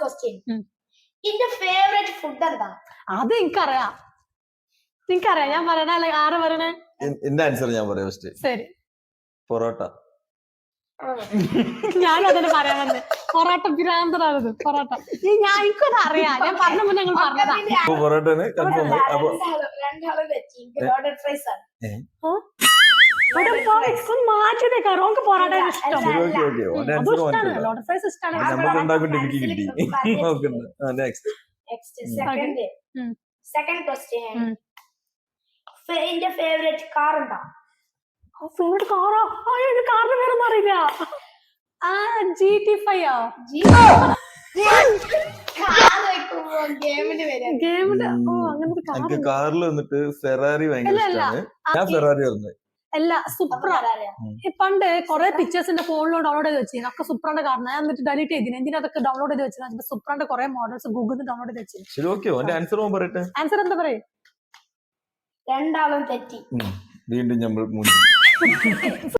Question. എന്റെ favourite food എന്താ? അത് എനിക്കറിയാം. ഞാൻ പറയണല്ലേ? ആരാ പറയണേ? എന്റെ ആൻസർ ഞാൻ പറയാം ഫസ്റ്റ്. ശരി, പൊറോട്ട. ഞാനും അതിന് പറയാൻ വന്നത്. പൊറോട്ട ഭ്രാന്തനാണത്. പൊറോട്ട എനിക്കത് അറിയാം. ഞാൻ പറഞ്ഞ മുന്നേ ഞങ്ങൾ പറഞ്ഞതാ. പൊറോട്ടന് കൺഫേം. അപ്പൊ രണ്ടാളും തെറ്റി. ലോഡഡ് ഫ്രൈസ് ആണ്. മാറ്റിട്ടേക്കാ. റോക്ക് പൊറോട്ട ഇഷ്ടം. ലോഡഡ് ഫ്രൈസ് ഇഷ്ടമാണ്. നമുക്ക് ഉണ്ടാക്കിട്ട് എനിക്ക് കിട്ടി. Next second question. എന്റെ ഫേവറേറ്റ് കാർ എന്താ? ഫേവറേറ്റ് കാറോ? എനിക്ക് കാറിന്റെ പേരൊന്നും അറിയില്ല. GT5. എനിക്ക് കാറിൽ വന്നിട്ട് ഫെറാറി ഭയങ്കര ഇഷ്ടമാണ്. ഞാൻ ഫെറാറി പറഞ്ഞത്. അല്ല, സുപ്ര. പണ്ട് കുറെ പിക്ചേഴ്സ് എന്റെ ഫോണിലോ ഡൗൺലോഡ് ചെയ്ത് വെച്ചിരുന്നു. ഒക്കെ സുപ്രന്റെ കാരണം. ഞാൻ എന്നിട്ട് ഡെലിറ്റ് ചെയ്തിന്. എന്തിനാ അതൊക്കെ ഡൗൺലോഡ് ചെയ്ത് വെച്ചിരുന്നു? സുപ്രന്റെ കുറെ മോഡൽസ് ഗൂഗിളിൽ ഡൗൺലോഡ് ചെയ്ത് വെച്ചിരുന്നു. ശരി, ഓക്കെ. ആൻസർ പറയട്ടെ. ആൻസർ എന്താ പറയും? രണ്ടാളും തെറ്റി. വീണ്ടും നമ്മൾ